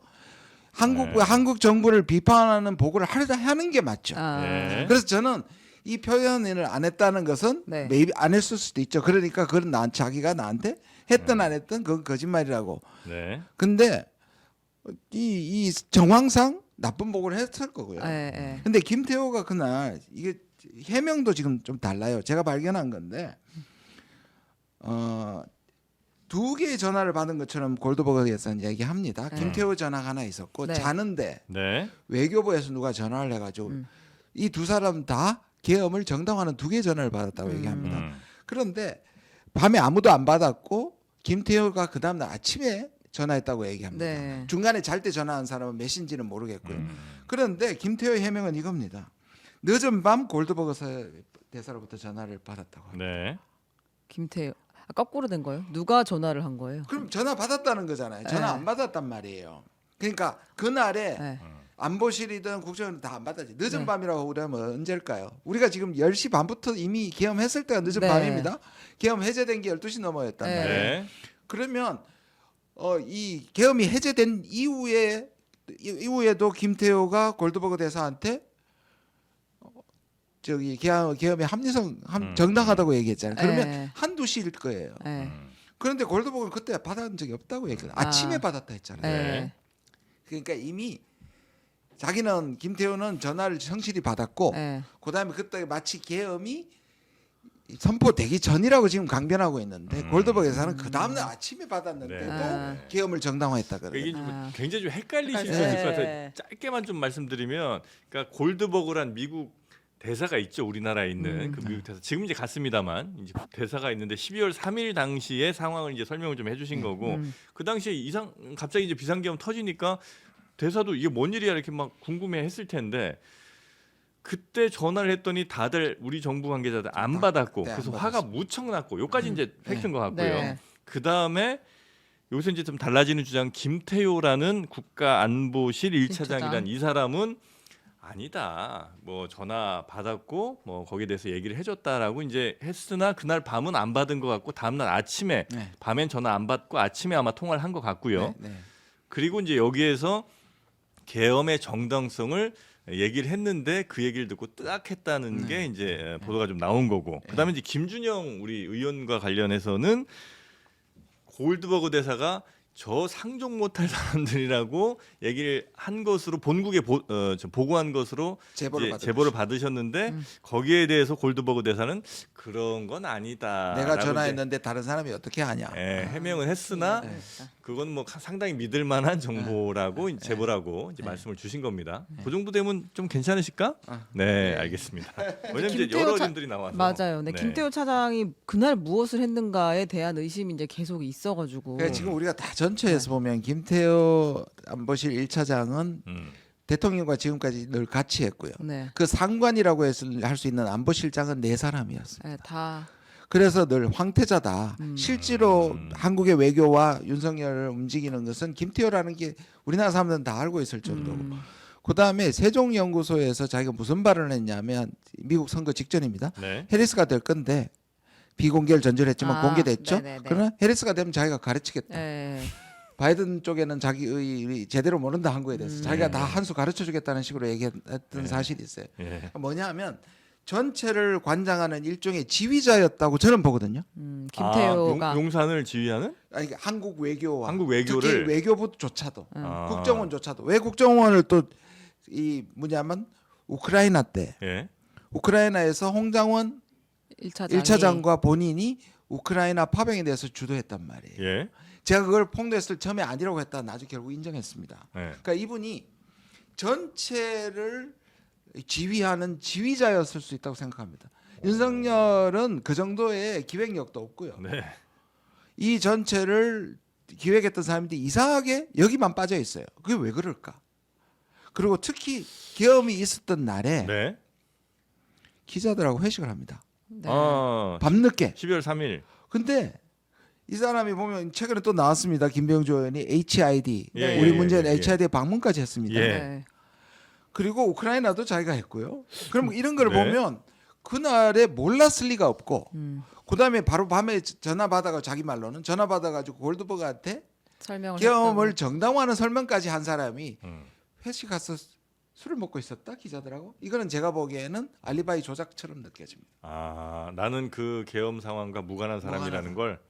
한국 정부를 비판하는 보고를 하는 게 맞죠. 아, 네. 그래서 저는 이 표현을 안 했다는 것은 네. maybe 안 했을 수도 있죠. 그러니까 그건 자기가 나한테 했든 안 했든 그건 거짓말이라고. 네. 근데 이 정황상 나쁜 보고를 했을 거고요. 예, 예. 근데 김태호가 그날 이게 해명도 지금 좀 달라요. 제가 발견한 건데 두 개의 전화를 받은 것처럼 골드버거에서는 얘기합니다. 네. 김태호 전화가 하나 있었고 네. 자는데 네. 외교부에서 누가 전화를 해가지고 이 두 사람 다 계엄을 정당화하는 두 개의 전화를 받았다고 얘기합니다. 그런데 밤에 아무도 안 받았고 김태호가 그 다음날 아침에 전화했다고 얘기합니다. 네. 중간에 잘 때 전화한 사람은 몇인지는 모르겠고요. 그런데 김태호의 해명은 이겁니다. 늦은 밤 골드버거 대사로부터 전화를 받았다고 합니다. 네. 김태효. 아, 거꾸로 된 거예요? 누가 전화를 한 거예요? 그럼 전화 받았다는 거잖아요. 전화 네. 안 받았단 말이에요. 그러니까 그날에 네. 안보실이든 국정원은 다 안 받았지. 늦은 네. 밤이라고 그러면 언제일까요? 우리가 지금 10시 반부터 이미 계엄했을 때가 늦은 네. 밤입니다. 계엄 해제된 게 12시 넘어였단 네. 말이에요. 네. 그러면 이 계엄이 해제된 이후에도 김태호가 골드버거 대사한테 저기 계엄의 합리성 정당하다고 얘기했잖아요. 그러면 네. 한두 시일 거예요. 예. 그런데 골드버거는 그때 받은 적이 없다고 얘기해요. 아. 아침에 받았다 했잖아요. 예. 그러니까 이미 자기는 김태호는 전화를 성실히 받았고 예. 그다음에 그때 마치 계엄이 선포되기 전이라고 지금 강변하고 있는데 골드버거에서는 그 다음날 아침에 받았는데 네. 또 아. 계엄을 정당화했다 그래요. 이게 좀 아. 굉장히 좀 헷갈리실 수 네. 있을 것 같아요. 짧게만 좀 말씀드리면, 그러니까 골드버거란 미국 대사가 있죠. 우리나라에 있는 그 미국 대사. 지금 이제 갔습니다만 이제 대사가 있는데 12월 3일 당시의 상황을 이제 설명을 좀 해주신 거고, 그 당시에 갑자기 이제 비상계엄 터지니까 대사도 이게 뭔 일이야 이렇게 막 궁금해했을 텐데. 그때 전화를 했더니 다들 우리 정부 관계자들 안 받았고 네, 안 그래서 받았어요. 화가 무척 났고 요까지 이제 팩트인 것 같고요. 네. 그 다음에 요새 이제 좀 달라지는 주장 김태효라는 국가안보실 1차장이란 이 사람은 아니다. 뭐 전화 받았고 뭐 거기에 대해서 얘기를 해줬다라고 이제 했으나 그날 밤은 안 받은 것 같고 다음날 아침에 네. 밤엔 전화 안 받고 아침에 아마 통화를 한 것 같고요. 네, 네. 그리고 이제 여기에서 계엄의 정당성을 얘기를 했는데 그 얘기를 듣고 뜨악했다는 게 이제 보도가 좀 나온 거고, 그다음에 이제 김준영 우리 의원과 관련해서는 골드버거 대사가 저 상종 못할 사람들이라고 얘기를 한 것으로 본국에 보고한 것으로 제보를 받으셨는데 거기에 대해서 골드버거 대사는 그런 건 아니다. 내가 전화했는데 다른 사람이 어떻게 하냐. 해명은 했으나 그건 뭐 상당히 믿을 만한 정보라고 이제 제보라고 이제 말씀을 주신 겁니다. 그 정도 되면 좀 괜찮으실까? 네, 알겠습니다. 왜냐면 이제 여러 의견들이 나와서 맞아요. 네. 김태호 차장이 그날 무엇을 했는가에 대한 의심이 이제 계속 있어가지고. 그러니까 지금 우리가 다 전체에서 보면 김태호 안보실 1차장은 대통령과 지금까지 늘 같이 했고요. 네. 그 상관이라고 해서 할 수 있는 안보실장은 네 사람이었어요. 네, 다. 그래서 늘 황태자다. 실제로 한국의 외교와 윤석열을 움직이는 것은 김태호라는 게 우리나라 사람들은 다 알고 있을 정도고. 그다음에 세종연구소에서 자기가 무슨 발언을 했냐면 미국 선거 직전입니다. 네. 해리스가 될 건데 비공개를 전제를 했지만 아, 공개됐죠. 네네네. 그러나 해리스가 되면 자기가 가르치겠다. 예. 바이든 쪽에는 자기 제대로 모른다 한국에 대해서 자기가 다 한 수 가르쳐 주겠다는 식으로 얘기했던 사실이 있어요. 예. 뭐냐면 전체를 관장하는 일종의 지휘자였다고 저는 보거든요. 김태호가. 용산을 지휘하는 아니 한국 외교와 한국 외교를 특히 외교부조차도 아. 국정원조차도 왜 국정원을 또 이 뭐냐면 우크라이나 때 예. 우크라이나에서 홍장원 1차장이. 1차장과 본인이 우크라이나 파병에 대해서 주도했단 말이에요. 예. 제가 그걸 폭로했을 때 처음에 아니라고 했다 나중에 결국 인정했습니다. 예. 그러니까 이분이 전체를 지휘하는 지휘자였을 수 있다고 생각합니다. 윤석열은 그 정도의 기획력도 없고요. 네. 이 전체를 기획했던 사람인데 이상하게 여기만 빠져 있어요. 그게 왜 그럴까? 그리고 특히 계엄이 있었던 날에 네. 기자들하고 회식을 합니다. 네. 밤늦게. 12월 3일. 근데 이 사람이 보면 최근에 또 나왔습니다. 김병조 의원이 HID 예, 우리 예, 문재인 예, 예. HID 방문까지 했습니다. 예. 네. 그리고 우크라이나도 자기가 했고요. 그럼 이런 걸 네. 보면 그날에 몰랐을 리가 없고 음. 그다음에 바로 밤에 전화 받아가 자기 말로는 전화 받아가지고 골드버그한테 설명을 계엄을 했다고. 정당화하는 설명까지 한 사람이 음. 회식 가서 술을 먹고 있었다 기자들하고 이거는 제가 보기에는 알리바이 조작처럼 느껴집니다. 나는 그 계엄 상황과 무관한 사람이라는 무관하다. 걸.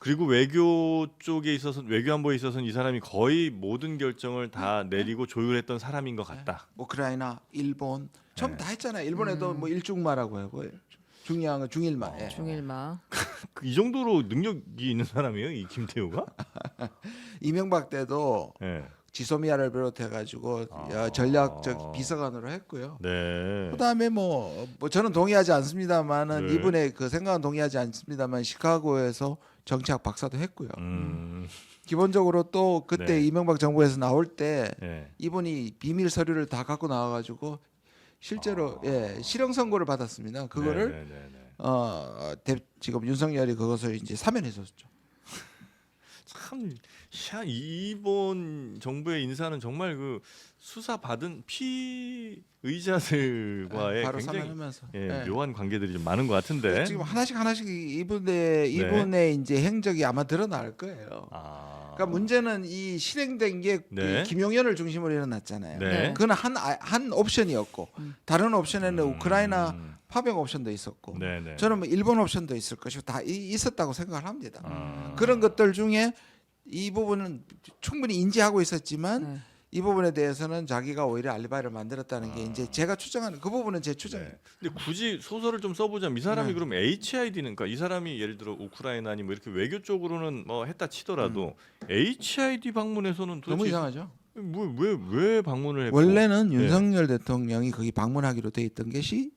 그리고 외교 쪽에 있어서 외교안보에 있어서는 이 사람이 거의 모든 결정을 다 내리고 조율했던 사람인 것 같다. 우크라이나, 일본 전부 네. 다 했잖아요. 일본에도 뭐 일중마라고 하고 중요한 중일마. 예. 중일마. 이 정도로 능력이 있는 사람이에요, 이 김태우가? 이명박 때도 네. 지소미아를 비롯해가지고 전략적 비서관으로 했고요. 네. 그다음에 뭐 저는 동의하지 않습니다만은 네. 이분의 그 생각은 동의하지 않습니다만 시카고에서 정치학 박사도 했고요. 기본적으로 또 그때 네. 이명박 정부에서 나올 때 네. 이분이 비밀 서류를 다 갖고 나와가지고 실제로 실형 선고를 받았습니다. 그거를 네, 네, 네, 네. 지금 윤석열이 그것을 이제 사면했었죠. 참 이번 정부의 인사는 정말 그 수사 받은 피의자들과의 바로 굉장히 사면하면서 묘한 관계들이 좀 많은 것 같은데. 지금 하나씩 이분의 이제 행적이 아마 드러날 거예요. 그러니까 문제는 이 실행된 게 네. 김용현을 중심으로 일어났잖아요. 네. 그건 한 옵션이었고 다른 옵션에는 우크라이나 파병 옵션도 있었고 네, 네. 저는 뭐 일본 옵션도 있을 것이고 다 있었다고 생각을 합니다. 아. 그런 것들 중에 이 부분은 충분히 인지하고 있었지만 네. 이 부분에 대해서는 자기가 오히려 알리바이를 만들었다는 게 이제 제가 추정하는 그 부분은 제 추정이에요. 네. 근데 굳이 소설을 좀 써보자면 이 사람이 네. 그럼 HID는 그러니까 이 사람이 예를 들어 우크라이나니 뭐 이렇게 외교 쪽으로는 뭐 했다 치더라도 HID 방문에서는 너무 도대체 이상하죠. 왜 방문을 했고 원래는 네. 윤석열 대통령이 거기 방문하기로 돼 있던 것이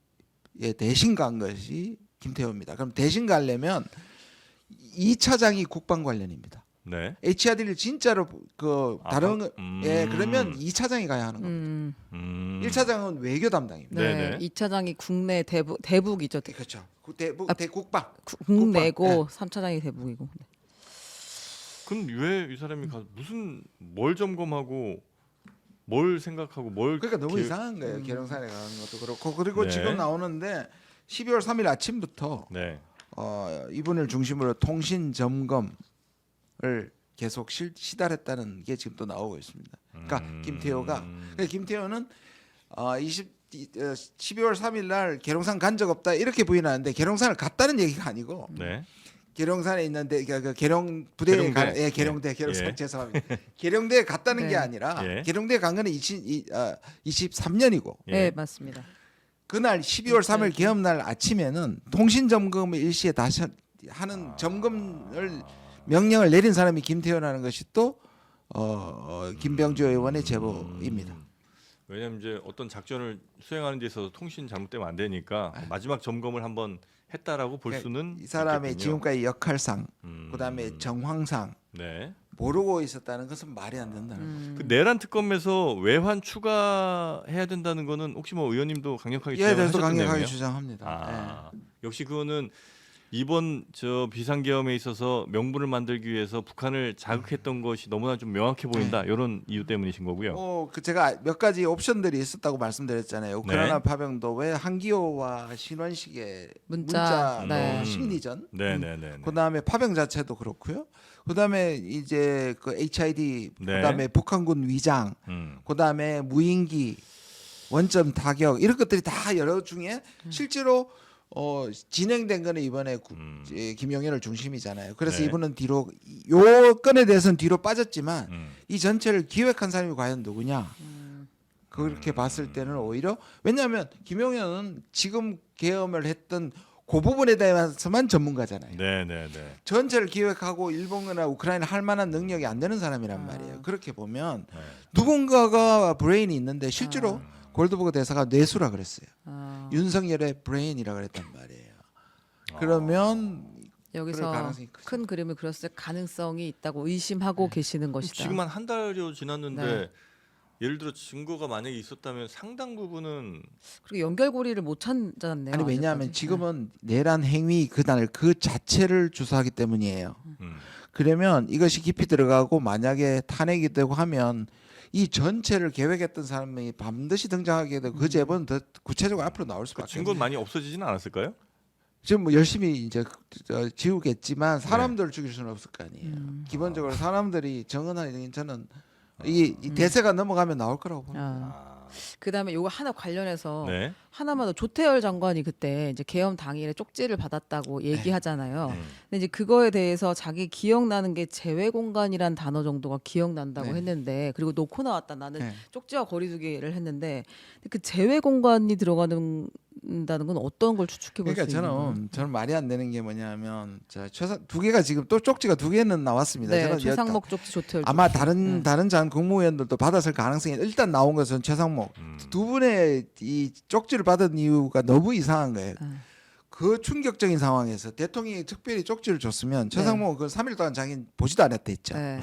대신 간 것이 김태호입니다. 그럼 대신 가려면 2차장이 국방 관련입니다. 네. HRD를 진짜로 그 다른 그러면 2차장이 가야 하는 겁니다. 1차장은 외교 담당입니다. 네. 네네. 2차장이 국내 대북이죠. 그렇죠. 대국방. 국내고 3차장이 대북이고. 네. 그럼 왜 이 사람이 가서 무슨 뭘 점검하고 뭘 생각하고 뭘 그러니까 너무 기- 이상한 거예요. 계룡산에 가는 것도 그렇고 그리고 네. 지금 나오는데 12월 3일 아침부터 네. 이분을 중심으로 통신 점검을 계속 시달했다는 게 지금 또 나오고 있습니다. 그러니까 김태호가 김태호는 12월 3일 날 계룡산 간 적 없다 이렇게 부인하는데 계룡산을 갔다는 얘기가 아니고 네. 계룡산에 있는데 그 계룡 부대에 계룡대. 계룡대 계룡산 예. 죄송합니다. 계룡대에 갔다는 네. 게 아니라 예. 계룡대에 간 거는 23년이고 예. 네, 맞습니다. 그날 12월 3일 계엄날 아침에는 통신 점검을 일시에 다시 하는 점검을 명령을 내린 사람이 김태현이라는 것이 또 김병조 의원의 제보입니다. 왜냐하면 이제 어떤 작전을 수행하는 데 있어서 통신 잘못되면 안 되니까 마지막 점검을 한번 했다라고 볼 수는 이 사람의 있겠군요. 지금까지 역할상, 그다음에 정황상 네. 모르고 있었다는 것은 말이 안 된다는 그 내란 특검에서 외환 추가해야 된다는 거는 혹시 뭐 의원님도 강력하게 거죠. 예, 저도 주장하셨던 강력하게 내용이에요? 주장합니다. 역시 그거는 이번 저 비상계엄에 있어서 명분을 만들기 위해서 북한을 자극했던 것이 너무나 좀 명확해 보인다 이런 이유 때문이신 거고요. 그 제가 몇 가지 옵션들이 있었다고 말씀드렸잖아요. 우크라이나 네. 파병도 왜 한기호와 신원식의 문자, 네. 심리전, 네네네. 그다음에 파병 자체도 그렇고요. 그다음에 이제 그 HID, 네. 그다음에 북한군 위장, 그다음에 무인기, 원점 타격 이런 것들이 다 여러 중에 실제로 진행된 거는 이번에 김용현을 중심이잖아요. 그래서 네. 이분은 뒤로 요 건에 대해서는 뒤로 빠졌지만 음. 이 전체를 기획한 사람이 과연 누구냐? 그렇게 봤을 때는 오히려 왜냐하면 김용현은 지금 계엄을 했던 그 부분에 대해서만 전문가잖아요. 네네네. 전체를 기획하고 일본이나 우크라이나 할 만한 능력이 안 되는 사람이란 말이에요. 그렇게 보면 네. 누군가가 브레인이 있는데 실제로 골드버그 대사가 뇌수라 그랬어요. 아, 윤석열의 브레인이라 그랬단 말이에요. 그러면 그럴 여기서 가능성이 크죠. 큰 그림을 그렸을 때 가능성이 있다고 의심하고 계시는 것이다. 지금 한 한 달여 지났는데 네. 예를 들어 증거가 만약에 있었다면 상당 부분은 그리고 연결고리를 못 찾았네요. 아니 왜냐하면 아직까지. 지금은 내란 행위 그날 그 자체를 조사하기 때문이에요. 그러면 이것이 깊이 들어가고 만약에 탄핵이 되고 하면 이 전체를 계획했던 사람이 반드시 등장하게 되고 그 제보는 더 구체적으로 앞으로 나올 그 수밖에 증거는 없어요. 많이 없어지지는 않았을까요? 지금 뭐 열심히 이제 지우겠지만 사람들을 죽일 수는 없을 거 아니에요. 기본적으로 사람들이 정은하는 저는 이 대세가 넘어가면 나올 거라고 봅니다. 아. 그다음에 요거 하나 관련해서 네. 하나만 더 조태열 장관이 그때 이제 계엄 당일에 쪽지를 받았다고 얘기하잖아요. 근데 이제 그거에 대해서 자기 기억나는 게 재외 공간이란 단어 정도가 기억난다고 네. 했는데 그리고 놓고 나왔다. 나는 네. 쪽지와 거리두기를 했는데 그 재외 공간이 들어가는다는 건 어떤 걸 추측해 볼 수 그러니까 있는 거예요? 저는 말이 안 되는 게 뭐냐면 두 개가 지금 또 쪽지가 두 개는 나왔습니다. 네, 저는 최상목 쪽지 조태열 아마 쪽지. 다른 전 국무위원들도 받았을 가능성이 일단 나온 것은 최상목 두 분의 이 쪽지를 받은 이유가 너무 이상한 거예요. 그 충격적인 상황에서 대통령이 특별히 쪽지를 줬으면 최상목은 그 3일 동안 자기는 보지도 않았다 했죠. 네.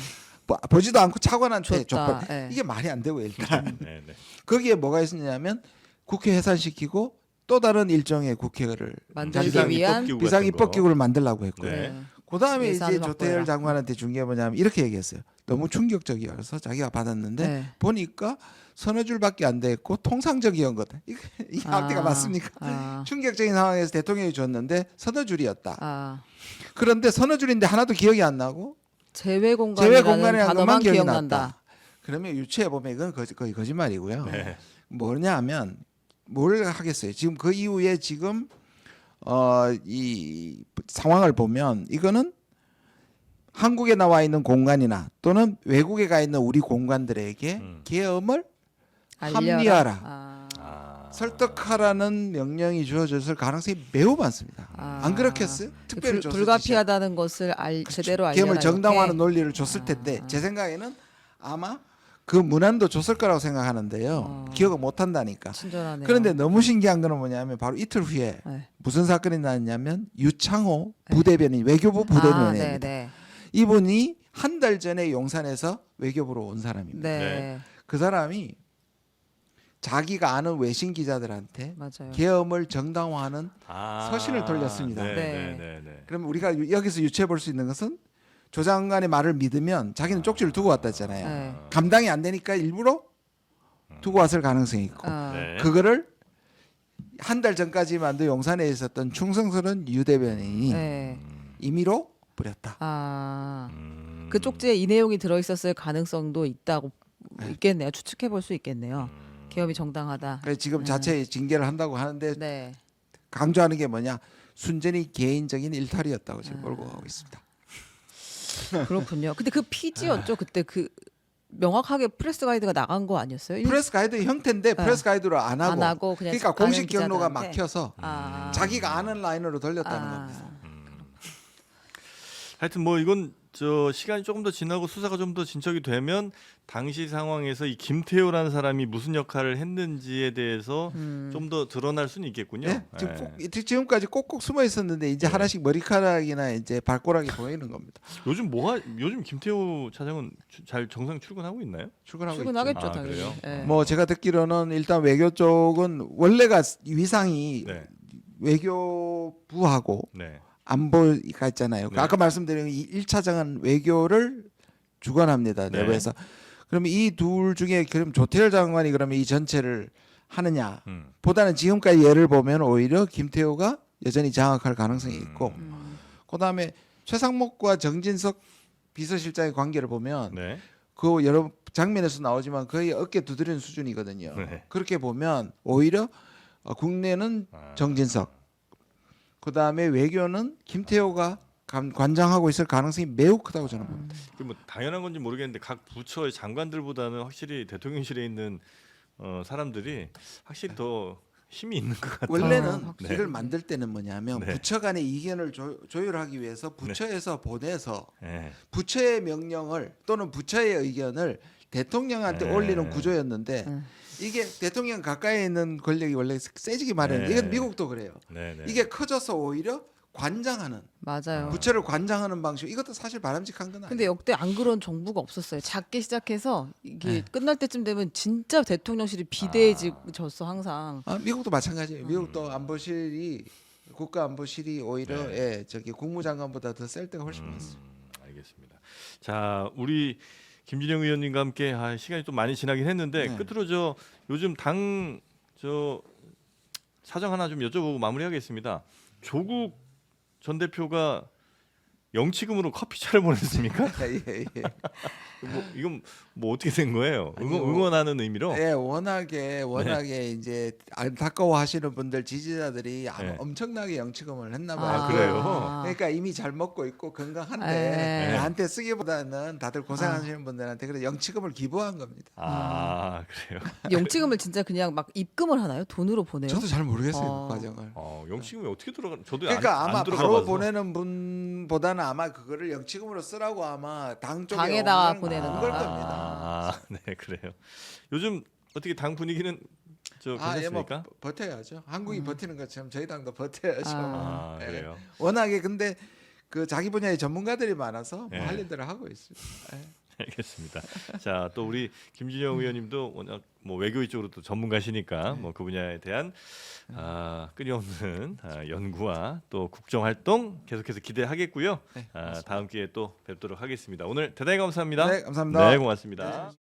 보지도 않고 차관한테 줬다. 줬다. 네. 이게 말이 안 되고 일단 네, 네. 거기에 뭐가 있었냐면 국회 해산시키고 또 다른 일종의 국회를 만들기 비상 위한 입법기구 비상 같은 거. 입법기구를 만들라고 했고요. 네. 그다음에 예산을 이제 조태열 확보해라. 장관한테 준 게 뭐냐면 이렇게 얘기했어요. 너무 충격적이어서 자기가 받았는데 네. 보니까 서너 줄밖에 안 돼 있고 통상적이었던 거다. 이 앞뒤가 맞습니까? 아, 충격적인 상황에서 대통령이 줬는데 서너 줄이었다. 아. 그런데 서너 줄인데 하나도 기억이 안 나고 재외 제외 공간이라는 공간이라는 단어만 것만 기억이 기억난다. 났다. 그러면 유추해 보면 이건 거의 거짓말이고요. 네. 뭐냐면 뭘 하겠어요. 지금 그 이후에 지금 이 상황을 보면 이거는 한국에 나와 있는 공간이나 또는 외국에 가 있는 우리 공간들에게 계엄을 알려라. 합리화하라. 아. 설득하라는 명령이 주어졌을 가능성이 매우 많습니다. 아. 안 그렇겠어요? 특별히 줬을 불가피하다다는 것을 제대로 알려라. 계엄을 정당화하는 이렇게. 논리를 줬을 텐데 제 생각에는 아마 그 문안도 줬을 거라고 생각하는데요. 기억을 못 한다니까. 친절하네요. 그런데 너무 신기한 거는 뭐냐면 바로 이틀 후에 네. 무슨 사건이 났냐면 유창호 부대변인 외교부 부대변인입니다. 아, 네, 이분이 한 달 전에 용산에서 외교부로 온 사람입니다. 네. 네. 그 사람이 자기가 아는 외신 기자들한테 맞아요. 계엄을 정당화하는 아. 서신을 돌렸습니다. 네, 네. 네, 네, 네. 그러면 우리가 여기서 유추해 볼 수 있는 것은 조 장관의 말을 믿으면 자기는 쪽지를 두고 왔다잖아요. 네. 감당이 안 되니까 일부러 두고 왔을 가능성이 있고 아, 네. 그거를 한 달 전까지만도 용산에 있었던 충성스러운 유 대변인이 네. 임의로 부렸다. 아, 그 쪽지에 이 내용이 들어 있었을 가능성도 있다고 있겠네요. 추측해 볼 수 있겠네요. 계엄이 정당하다. 그래서 지금 자체 징계를 한다고 하는데 네. 강조하는 게 뭐냐? 순전히 개인적인 일탈이었다고 지금 몰고 가고 있습니다. 그렇군요. 근데 그 피지였죠. 그때 그 명확하게 프레스 가이드가 나간 거 아니었어요? 프레스 가이드 형태인데 프레스 가이드로 안 하고, 안 하고 그냥 그러니까 아는 공식 경로가 기자들한테? 막혀서 아. 자기가 아는 라인으로 돌렸다는 아. 겁니다. 하여튼 뭐 이건 저 시간이 조금 더 지나고 수사가 좀 더 진척이 되면 당시 상황에서 이 김태호라는 사람이 무슨 역할을 했는지에 대해서 좀 더 드러날 수는 있겠군요. 네? 지금까지 꼭꼭 숨어 있었는데 이제 하나씩 머리카락이나 이제 발꼬락이 보이는 겁니다. 요즘 김태호 차장은 잘 정상 출근하고 있나요? 출근하고 출근하겠죠, 아, 당연히. 그래요? 네. 뭐 제가 듣기로는 일단 외교 쪽은 원래가 위상이 네. 외교부하고 네. 안보가 있잖아요. 네. 아까 말씀드린 이 1차장은 외교를 주관합니다. 네. 내부에서. 그러면 이 둘 중에 그럼 조태열 장관이 그러면 이 전체를 하느냐 보다는 지금까지 예를 보면 오히려 김태호가 여전히 장악할 가능성이 있고 그다음에 최상목과 정진석 비서실장의 관계를 보면 네. 그 여러 장면에서 나오지만 거의 어깨 두드리는 수준이거든요. 네. 그렇게 보면 오히려 국내는 정진석, 그 다음에 외교는 김태호가 관장하고 있을 가능성이 매우 크다고 저는 봅니다. 뭐 당연한 건지 모르겠는데 각 부처의 장관들보다는 확실히 대통령실에 있는 사람들이 확실히 더 힘이 있는 것 같아요. 원래는 네. 이걸 만들 때는 뭐냐면 네. 부처 간의 이견을 조율하기 위해서 부처에서 보내서 네. 부처의 명령을 또는 부처의 의견을 대통령한테 네. 올리는 구조였는데 음. 이게 대통령 가까이 있는 권력이 원래 세지기 마련인데 네. 이건 미국도 그래요. 네, 네. 이게 커져서 오히려 관장하는 맞아요. 부처를 관장하는 방식 이것도 사실 바람직한 건 아니에요. 근데 역대 안 그런 정부가 없었어요. 작게 시작해서 이게 네. 끝날 때쯤 되면 진짜 대통령실이 비대해졌어 항상. 미국도 마찬가지예요. 미국도 안보실이 국가안보실이 오히려 네. 예, 저기 국무장관보다 더 셀 때가 훨씬 많습니다. 알겠습니다. 자, 우리 김진영 의원님과 함께 시간이 또 많이 지나긴 했는데 네. 끝으로 저 요즘 당 저 사정 하나 좀 여쭤보고 마무리하겠습니다. 조국 전 대표가 영치금으로 커피차를 보냈습니까? 예, 예. 이건 뭐 어떻게 된 거예요? 아니요. 응원하는 의미로? 예, 워낙에 이제 안타까워하시는 분들 지지자들이 네. 엄청나게 영치금을 했나 아, 봐요. 그래요? 그러니까 이미 잘 먹고 있고 건강한데 네. 나한테 쓰기보다는 다들 고생하시는 분들한테 그래 영치금을 기부한 겁니다. 그래요. 영치금을 진짜 그냥 막 입금을 하나요? 돈으로 보내요? 저도 잘 모르겠어요 그 과정을. 영치금이 어떻게 들어가? 저도 그러니까 안 아마 들어가봐서. 바로 보내는 분보다는 아마 그거를 영치금으로 쓰라고 아마 당 쪽에 당에다가 오는 보내는 걸 거다. 겁니다. 네, 그래요. 요즘 어떻게 당 분위기는 저 예, 뭐 괜찮습니까? 버텨야죠. 한국이 버티는 것처럼 저희 당도 버텨야죠. 예. 그래요. 워낙에 근데 그 자기 분야의 전문가들이 많아서 예. 뭐 할 일들을 하고 있습니다. 예. 알겠습니다. 자, 또 우리 김진영 의원님도 워낙 뭐 외교의 쪽으로 또 전문가시니까 네. 뭐 그 분야에 대한 끊임없는 연구와 또 국정 활동 계속해서 기대하겠고요. 네, 다음 기회에 또 뵙도록 하겠습니다. 오늘 대단히 감사합니다. 네, 감사합니다. 네, 고맙습니다.